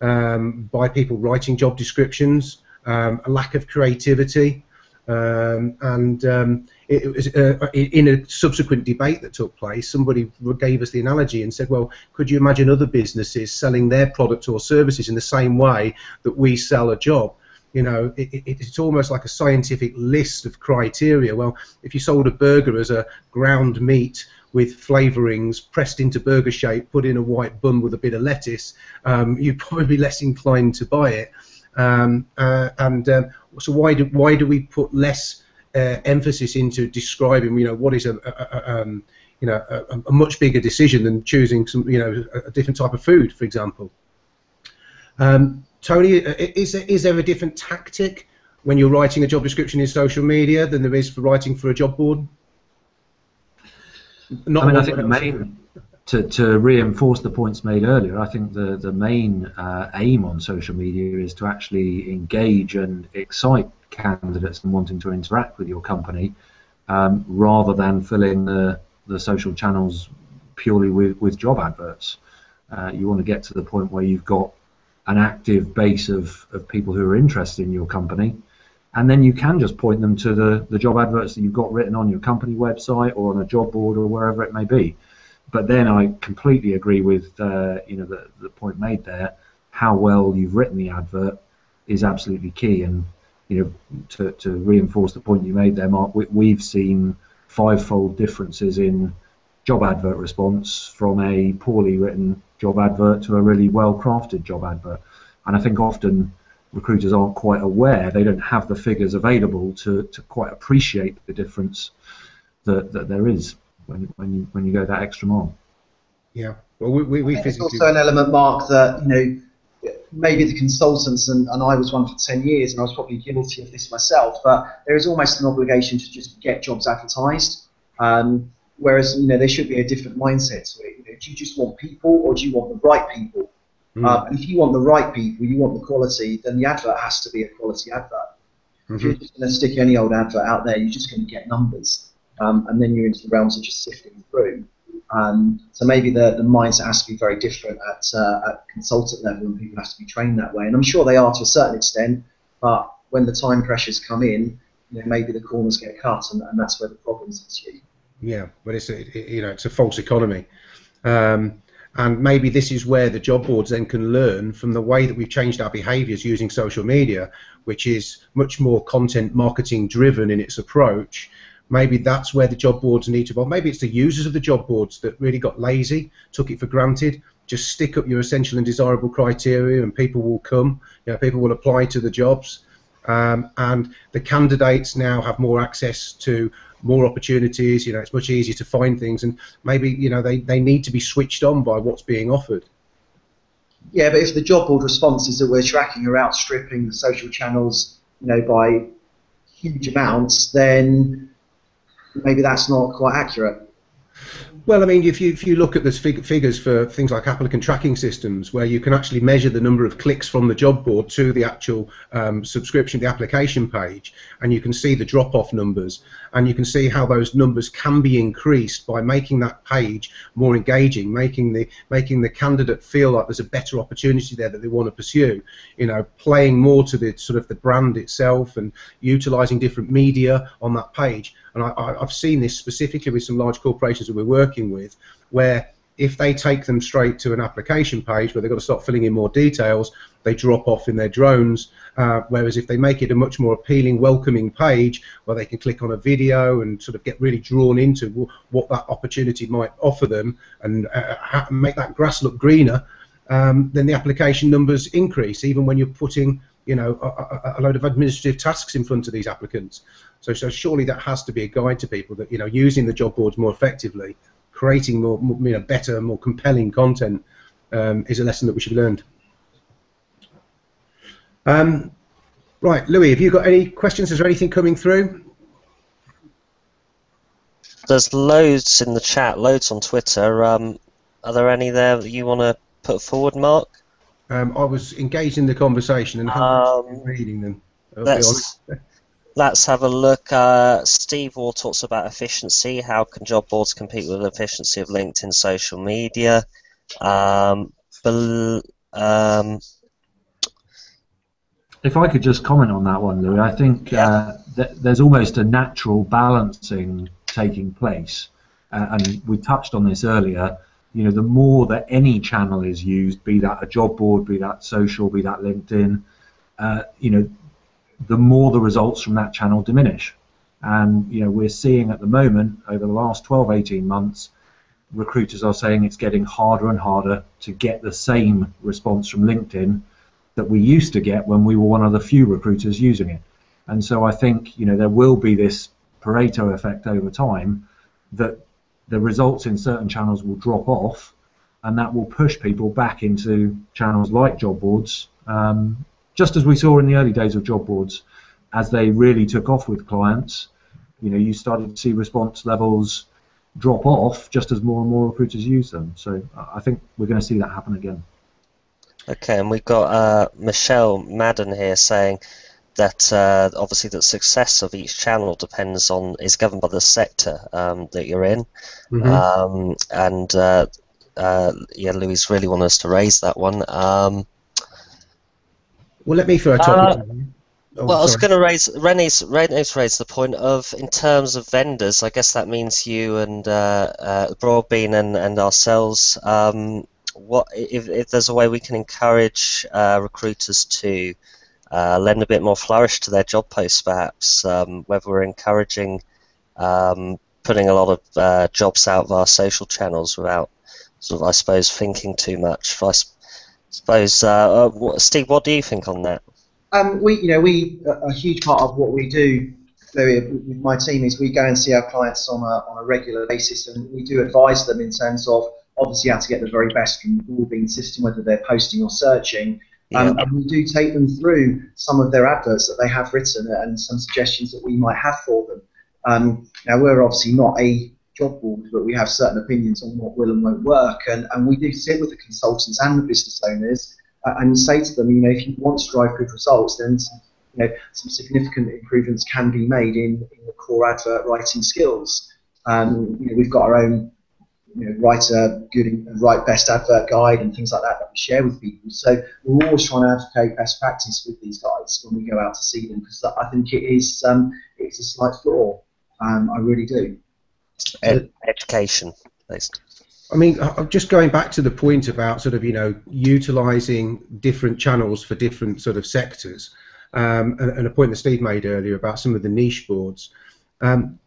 by people writing job descriptions, a lack of creativity, and it was in a subsequent debate that took place, somebody gave us the analogy and said, well, could you imagine other businesses selling their products or services in the same way that we sell a job? You know, it's almost like a scientific list of criteria. Well, if you sold a burger as a ground meat with flavourings pressed into burger shape, put in a white bun with a bit of lettuce, you'd probably be less inclined to buy it. So why do we put less emphasis into describing, you know, what is a much bigger decision than choosing some, you know, a different type of food, for example? Tony, is there a different tactic when you're writing a job description in social media than there is for writing for a job board? I think the main, to reinforce the points made earlier, I think the main aim on social media is to actually engage and excite candidates and wanting to interact with your company, rather than filling the social channels purely with job adverts. You want to get to the point where you've got an active base of people who are interested in your company, and then you can just point them to the job adverts that you've got written on your company website or on a job board or wherever it may be. But then I completely agree with the point made there. How well you've written the advert is absolutely key. And to reinforce the point you made there, Mark, we've seen fivefold differences in job advert response from a poorly written job advert to a really well-crafted job advert. And I think often recruiters aren't quite aware, they don't have the figures available to quite appreciate the difference that there is when you go that extra mile. Yeah, well, we There's also an element, Mark, that maybe the consultants, and I was one for 10 years, and I was probably guilty of this myself, but there is almost an obligation to just get jobs advertised, whereas there should be a different mindset to it. Do you just want people, or do you want the right people? And if you want the right people, you want the quality, then the advert has to be a quality advert. If you're just going to stick any old advert out there, you're just going to get numbers, and then you're into the realms of just sifting through. So maybe the mindset has to be very different at consultant level, and people have to be trained that way. And I'm sure they are to a certain extent, but when the time pressures come in, maybe the corners get cut, and that's where the problems ensue. Yeah, but it's a false economy. And maybe this is where the job boards then can learn from the way that we've changed our behaviours using social media, which is much more content marketing driven in its approach. Maybe that's where the job boards need to evolve. Maybe it's the users of the job boards that really got lazy, took it for granted. Just stick up your essential and desirable criteria and people will come. People will apply to the jobs. And the candidates now have more access to more opportunities. It's much easier to find things, and maybe they need to be switched on by what's being offered. Yeah, but if the job board responses that we're tracking are outstripping the social channels, by huge amounts, then maybe that's not quite accurate. Well, I mean, if you look at the figures for things like applicant tracking systems, where you can actually measure the number of clicks from the job board to the actual subscription, the application page, and you can see the drop-off numbers, and you can see how those numbers can be increased by making that page more engaging, making the candidate feel like there's a better opportunity there that they want to pursue. Playing more to the sort of the brand itself and utilising different media on that page. And I've seen this specifically with some large corporations that we're working with, where if they take them straight to an application page where they've got to start filling in more details, they drop off in their drones. Whereas if they make it a much more appealing, welcoming page where they can click on a video and sort of get really drawn into what that opportunity might offer them and make that grass look greener, then the application numbers increase, even when you're putting a load of administrative tasks in front of these applicants. So surely that has to be a guide to people that using the job boards more effectively, creating more better, more compelling content is a lesson that we should learn. Right, Louis, have you got any questions? Is there anything coming through? There's loads in the chat, loads on Twitter. Are there any there that you want to put forward, Mark? I was engaged in the conversation and haven't been reading them. Let's have a look. Steve Wall talks about efficiency. How can job boards compete with the efficiency of LinkedIn social media? If I could just comment on that one, Louis, I think there's almost a natural balancing taking place, and we touched on this earlier. The more that any channel is used, be that a job board, be that social, be that LinkedIn, the more the results from that channel diminish. And we're seeing at the moment, over the last 12, 18 months, recruiters are saying it's getting harder and harder to get the same response from LinkedIn that we used to get when we were one of the few recruiters using it. And so I think there will be this Pareto effect over time, that the results in certain channels will drop off, and that will push people back into channels like job boards, just as we saw in the early days of job boards. As they really took off with clients, you started to see response levels drop off just as more and more recruiters use them. So I think we're going to see that happen again. Okay, and we've got Michelle Madden here saying that obviously the success of each channel is governed by the sector that you're in. Louis really wanted us to raise that one. Well, let me throw a topic. Oh, Well, I was sorry. going to raise Renee's raised the point of, in terms of vendors, I guess that means you and Broadbean and ourselves. What if there's a way we can encourage recruiters to lend a bit more flourish to their job posts, perhaps, whether we're encouraging putting a lot of jobs out via social channels without sort of, I suppose, thinking too much. I suppose, Steve, what do you think on that? A huge part of what we do with my team is we go and see our clients on a regular basis, and we do advise them in terms of obviously how to get the very best from the Broadbean system, whether they're posting or searching. And we do take them through some of their adverts that they have written and some suggestions that we might have for them. Now, we're obviously not a job board, but we have certain opinions on what will and won't work, and we do sit with the consultants and the business owners and say to them, if you want to drive good results, then some significant improvements can be made in the core advert writing skills. We've got our own write a good and write best advert guide and things like that we share with people. So we're always trying to advocate best practice with these guys when we go out to see them, because I think it's a slight flaw. I really do. Education based. I mean, just going back to the point about sort of, utilising different channels for different sort of sectors, and a point that Steve made earlier about some of the niche boards. And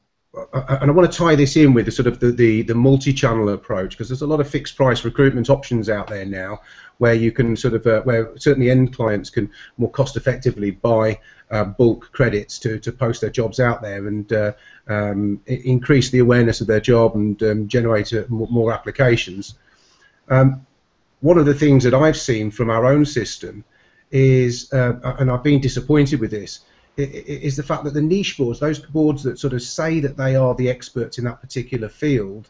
I want to tie this in with the sort of the multi-channel approach, because there's a lot of fixed price recruitment options out there now where you can sort of, where certainly end clients can more cost effectively buy bulk credits to post their jobs out there and increase the awareness of their job and generate more applications. One of the things that I've seen from our own system is, and I've been disappointed with this, is the fact that the niche boards, those boards that sort of say that they are the experts in that particular field,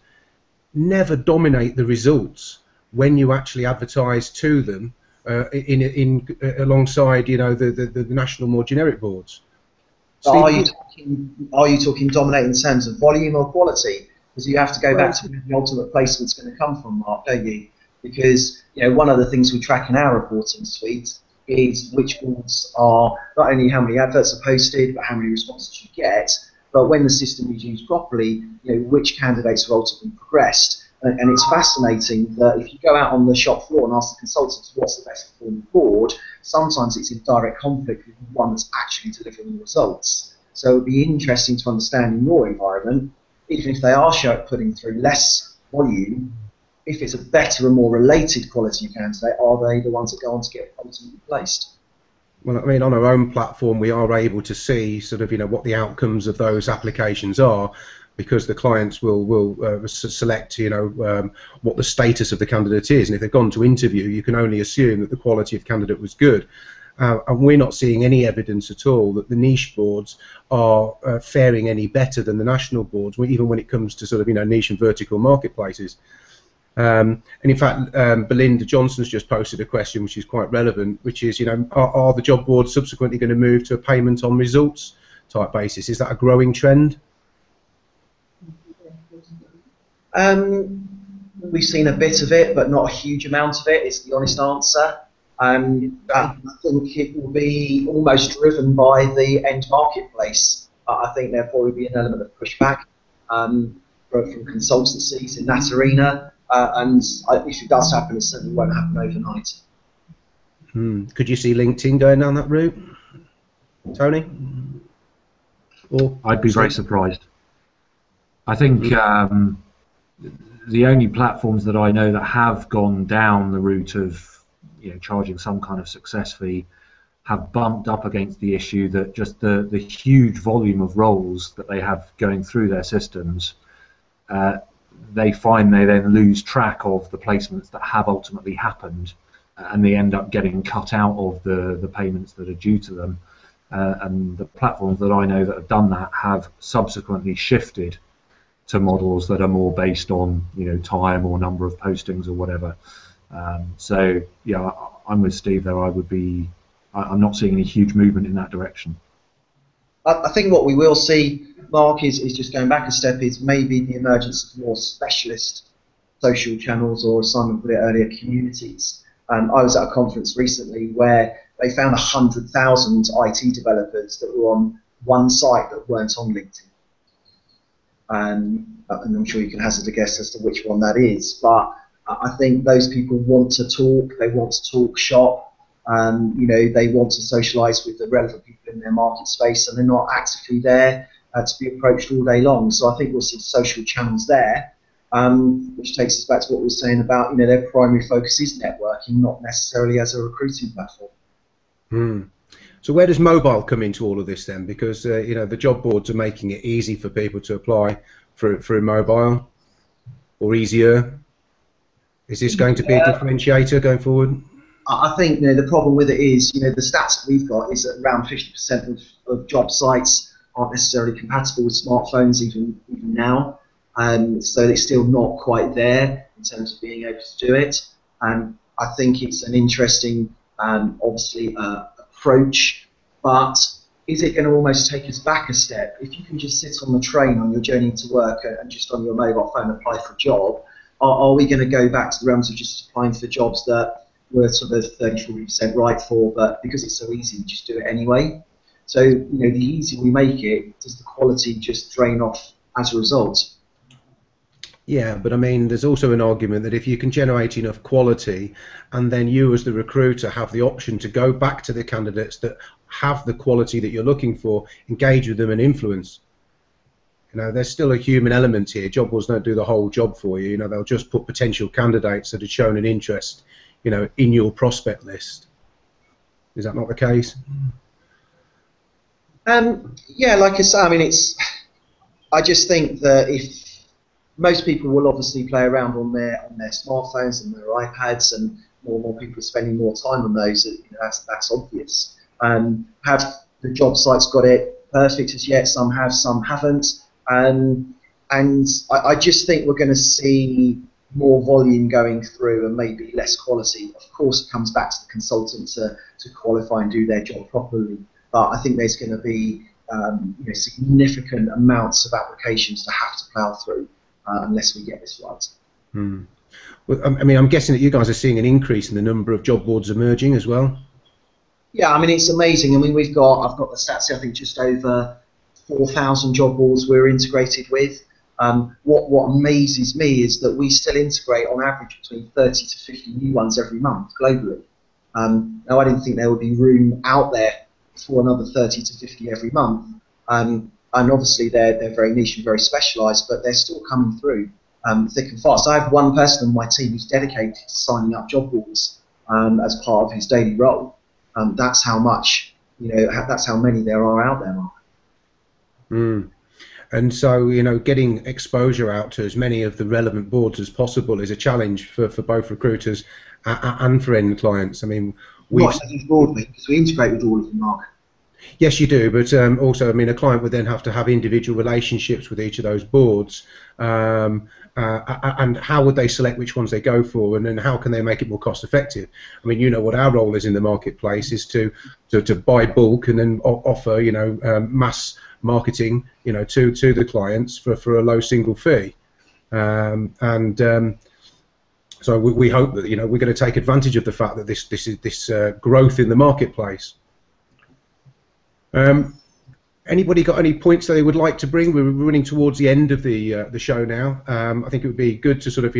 never dominate the results when you actually advertise to them alongside the national more generic boards. So are you talking dominate in terms of volume or quality? Because you have to go back to where the ultimate placement's going to come from, Mark, don't you? Because one of the things we track in our reporting suite is which boards are not only how many adverts are posted, but how many responses you get, but when the system is used properly, which candidates are ultimately progressed. And it's fascinating that if you go out on the shop floor and ask the consultants what's the best performing board, sometimes it's in direct conflict with the one that's actually delivering the results. So it would be interesting to understand in your environment, even if they are putting through less volume, if it's a better and more related quality candidate, are they the ones that go on to get ultimately placed? Well, I mean, on our own platform, we are able to see sort of, what the outcomes of those applications are, because the clients will select, what the status of the candidate is, and if they've gone to interview, you can only assume that the quality of candidate was good. And we're not seeing any evidence at all that the niche boards are faring any better than the national boards, even when it comes to sort of, niche and vertical marketplaces. And in fact, Belinda Johnson's just posted a question which is quite relevant, which is, are the job boards subsequently going to move to a payment on results type basis? Is that a growing trend? We've seen a bit of it, but not a huge amount of it, is the honest answer. I think it will be almost driven by the end marketplace. I think there'll probably be an element of pushback from consultancies in that arena. And if it does happen, it certainly won't happen overnight. Could you see LinkedIn going down that route, Tony? Or I'd be very surprised. I think the only platforms that I know that have gone down the route of charging some kind of success fee have bumped up against the issue that just the huge volume of roles that they have going through their systems, they find they then lose track of the placements that have ultimately happened, and they end up getting cut out of the payments that are due to them. And the platforms that I know that have done that have subsequently shifted to models that are more based on time or number of postings or whatever. So yeah, I'm with Steve there. I'm not seeing any huge movement in that direction. I think what we will see, Mark, is just going back a step, is maybe the emergence of more specialist social channels, or as Simon put it earlier, communities. I was at a conference recently where they found 100,000 IT developers that were on one site that weren't on LinkedIn. And I'm sure you can hazard a guess as to which one that is. But I think those people want to talk. They want to talk shop. They want to socialise with the relevant people in their market space, and they're not actively there to be approached all day long. So I think we'll see social channels there, which takes us back to what we were saying about their primary focus is networking, not necessarily as a recruiting platform. So where does mobile come into all of this then? Because the job boards are making it easy for people to apply through mobile, or easier. Is this going to be a differentiator going forward? I think the problem with it is the stats that we've got is that around 50% of job sites aren't necessarily compatible with smartphones even now, so it's still not quite there in terms of being able to do it. I think it's an interesting, obviously, approach, but is it going to almost take us back a step? If you can just sit on the train on your journey to work and just on your mobile phone apply for a job, are we going to go back to the realms of just applying for jobs that we're sort of 30-40% right for, but because it's so easy, we just do it anyway? So, the easier we make it, does the quality just drain off as a result? Yeah, but I mean, there's also an argument that if you can generate enough quality, and then you as the recruiter have the option to go back to the candidates that have the quality that you're looking for, engage with them and influence. There's still a human element here. Job boards don't do the whole job for you. They'll just put potential candidates that have shown an interest, in your prospect list. Is that not the case? Yeah, like I say, I mean, I just think that if most people will obviously play around on their smartphones and their iPads, and more people are spending more time on those, that's obvious. Have the job sites got it perfect as yet? Some have, some haven't. And I just think we're going to see more volume going through and maybe less quality. Of course, it comes back to the consultant to qualify and do their job properly. But I think there's going to be significant amounts of applications to have to plough through unless we get this right. Well, I mean, I'm guessing that you guys are seeing an increase in the number of job boards emerging as well. Yeah, I mean, it's amazing. I mean, I've got the stats here, I think just over 4,000 job boards we're integrated with. What amazes me is that we still integrate on average between 30 to 50 new ones every month globally. Now, I didn't think there would be room out there for another 30 to 50 every month. And obviously they're very niche and very specialised, but they're still coming through thick and fast. I have one person on my team who's dedicated to signing up job boards as part of his daily role. That's how much, that's how many there are out there, Mark. And so, getting exposure out to as many of the relevant boards as possible is a challenge for both recruiters and for end clients. I mean, not just Broadbean, because we integrate with all of them, Mark. Yes, you do, but also, I mean, a client would then have to have individual relationships with each of those boards, and how would they select which ones they go for, and then how can they make it more cost effective? I mean, what our role is in the marketplace is to buy bulk and then offer, mass marketing, to the clients for a low single fee, so we hope that we're going to take advantage of the fact that this growth in the marketplace. Anybody got any points that they would like to bring? We're running towards the end of the show now. I think it would be good to sort of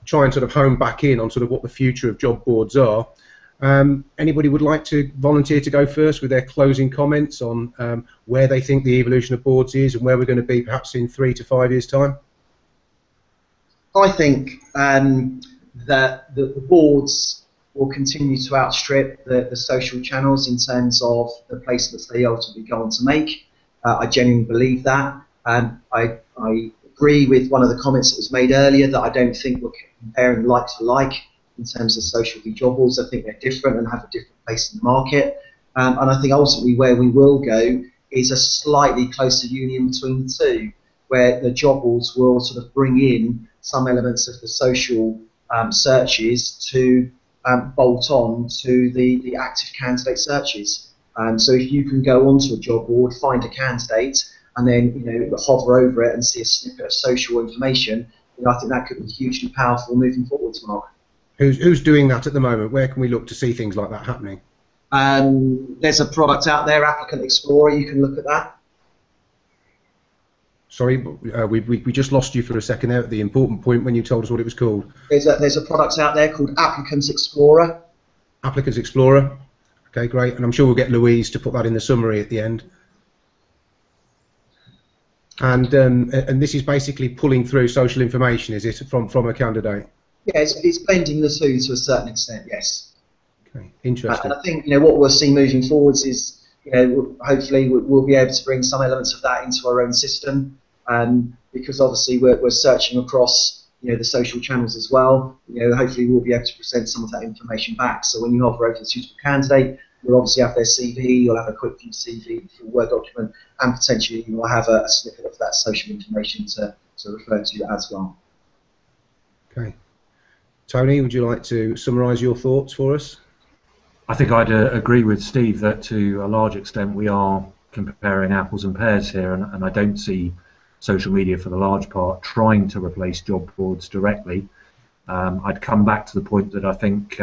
try and sort of hone back in on sort of what the future of job boards are. Anybody would like to volunteer to go first with their closing comments on where they think the evolution of boards is and where we're going to be perhaps in 3 to 5 years' time? I think that the boards will continue to outstrip the social channels in terms of the placements they ultimately go on to make. I genuinely believe that. I agree with one of the comments that was made earlier that I don't think we're comparing like to like in terms of social job boards. I think they're different and have a different place in the market. And I think ultimately where we will go is a slightly closer union between the two, where the job boards will sort of bring in some elements of the social searches to bolt on to the active candidate searches. So if you can go onto a job board, find a candidate, and then hover over it and see a snippet of social information, I think that could be hugely powerful moving forwards, Mark. Who's doing that at the moment? Where can we look to see things like that happening? There's a product out there, Applicant Explorer. You can look at that. Sorry, we just lost you for a second there at the important point when you told us what it was called. There's a product out there called Applicant Explorer. Applicants Explorer. Okay, great. And I'm sure we'll get Louise to put that in the summary at the end. And this is basically pulling through social information, is it, from a candidate? Yeah, it's blending the two to a certain extent, yes. Okay, interesting. And I think what we'll see moving forwards is hopefully we'll be able to bring some elements of that into our own system, because obviously we're searching across the social channels as well. Hopefully we'll be able to present some of that information back. So when you hover over the suitable candidate, you'll obviously have their CV, you'll have a quick view CV, full Word document, and potentially you will have a snippet of that social information to refer to as well. Okay. Tony, would you like to summarise your thoughts for us? I think I'd agree with Steve that to a large extent we are comparing apples and pears here, and I don't see social media for the large part trying to replace job boards directly. I'd come back to the point that I think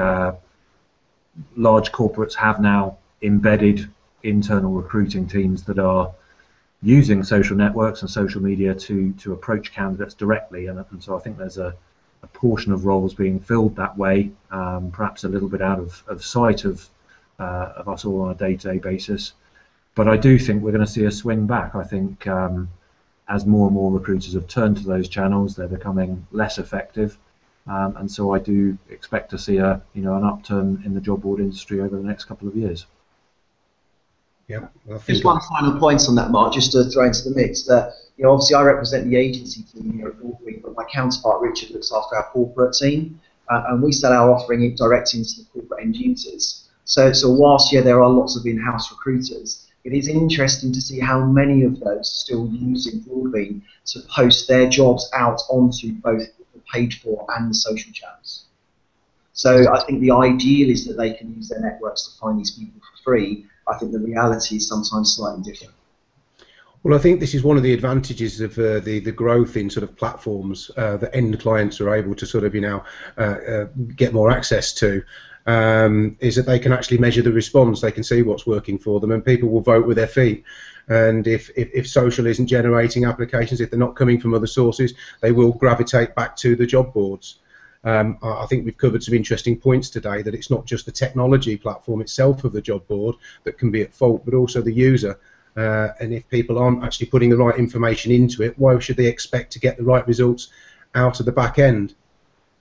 large corporates have now embedded internal recruiting teams that are using social networks and social media to approach candidates directly, and so I think there's a portion of roles being filled that way, perhaps a little bit out of sight of us all on a day-to-day basis. But I do think we're going to see a swing back. I think as more and more recruiters have turned to those channels, they're becoming less effective, and so I do expect to see an upturn in the job board industry over the next couple of years. Yeah. Just one final point on that, Mark, just to throw into the mix that obviously I represent the agency team here at Broadbean, but my counterpart Richard looks after our corporate team, and we sell our offering direct into the corporate end users. So whilst there are lots of in-house recruiters, it is interesting to see how many of those still using Broadbean to post their jobs out onto both the page for and the social channels. So I think the ideal is that they can use their networks to find these people for free. I think the reality is sometimes slightly different. Well, I think this is one of the advantages of the growth in sort of platforms that end clients are able to sort of get more access to, is that they can actually measure the response. They can see what's working for them, and people will vote with their feet. And if social isn't generating applications, if they're not coming from other sources, they will gravitate back to the job boards. I think we've covered some interesting points today, that it's not just the technology platform itself of the job board that can be at fault, but also the user. And if people aren't actually putting the right information into it, why should they expect to get the right results out of the back end?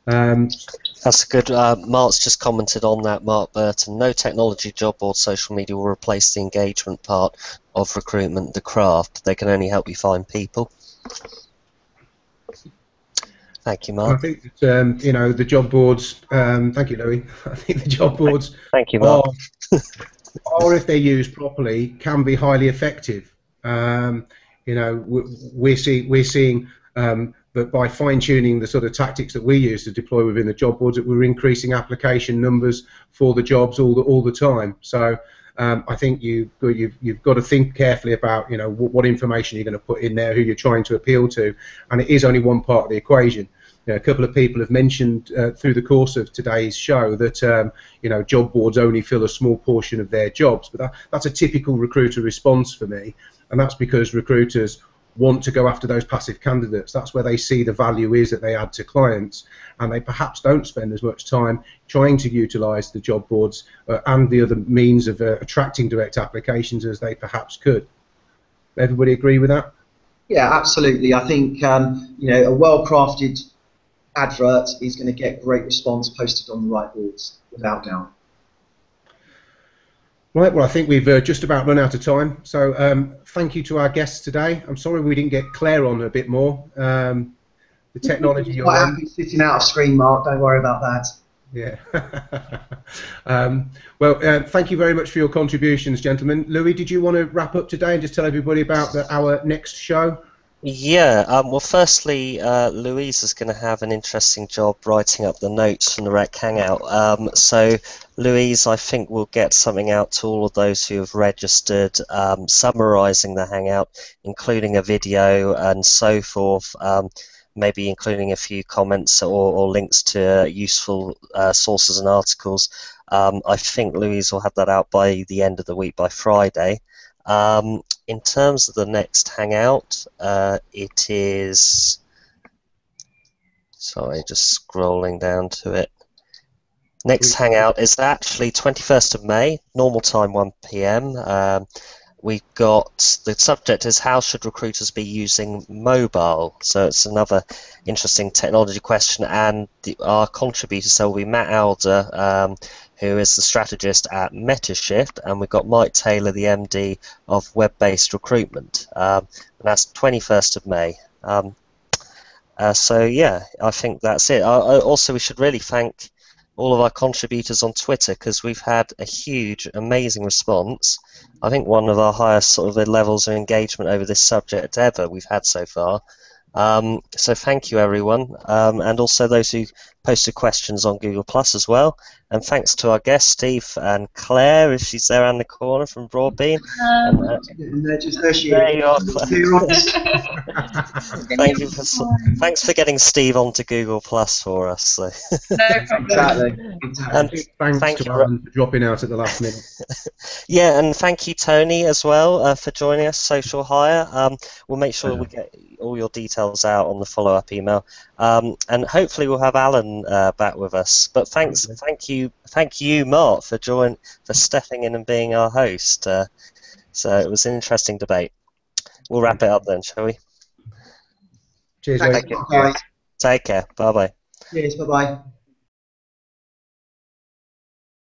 That's a good. Mark's just commented on that, Mark Burton. No technology, job board, social media will replace the engagement part of recruitment, the craft. They can only help you find people. Thank you, Mark. I think that, the job boards. Thank you, Louis. I think the job boards. Thank you, Mark. Or if they're used properly, can be highly effective. We're seeing that by fine-tuning the sort of tactics that we use to deploy within the job boards, that we're increasing application numbers for the jobs all the time. So I think you've got to think carefully about what information you're going to put in there, who you're trying to appeal to, and it is only one part of the equation. A couple of people have mentioned through the course of today's show that job boards only fill a small portion of their jobs, but that's a typical recruiter response for me, and that's because recruiters want to go after those passive candidates. That's where they see the value is that they add to clients, and they perhaps don't spend as much time trying to utilise the job boards and the other means of attracting direct applications as they perhaps could. Everybody agree with that? Yeah, absolutely. I think a well-crafted advert is going to get great response posted on the right boards, without doubt. Right, well, I think we've just about run out of time, so thank you to our guests today. I'm sorry we didn't get Claire on a bit more. The technology you're quite on... happy sitting out of screen, Mark, don't worry about that. Yeah. Thank you very much for your contributions, gentlemen. Louis, did you want to wrap up today and just tell everybody about our next show? Yeah, well, firstly, Louise is going to have an interesting job writing up the notes from the Rechangout. So, Louise, I think we'll get something out to all of those who have registered, summarising the Hangout, including a video and so forth. maybe including a few comments or links to useful sources and articles. I think Louise will have that out by the end of the week, by Friday. In terms of the next Hangout, it is... Sorry, just scrolling down to it. Next Hangout is actually 21st of May, normal time 1 PM. We've got, the subject is how should recruiters be using mobile? So it's another interesting technology question, and our contributor, so will be Matt Alder, who is the strategist at MetaShift, and we've got Mike Taylor, the MD of web-based recruitment. And that's 21st of May. So yeah, I think that's it. Also, we should really thank all of our contributors on Twitter, because we've had a huge, amazing response. I think one of our highest sort of levels of engagement over this subject ever we've had so far. So thank you, everyone, and also those who posted questions on Google Plus as well. And thanks to our guests, Steve and Claire, if she's there around the corner from Broadbean. There you are, Claire. Thank you thanks for getting Steve onto Google Plus for us. So. Exactly. And thanks to Alan for dropping out at the last minute. Yeah, and thank you, Tony, as well, for joining us, Social Hire. We'll make sure we get all your details out on the follow-up email, and hopefully we'll have Alan back with us. But thank you, Mark, for stepping in and being our host. So it was an interesting debate. We'll wrap it up then, shall we? Cheers, Thank you, guys. Take care. Bye bye. Cheers. Bye bye.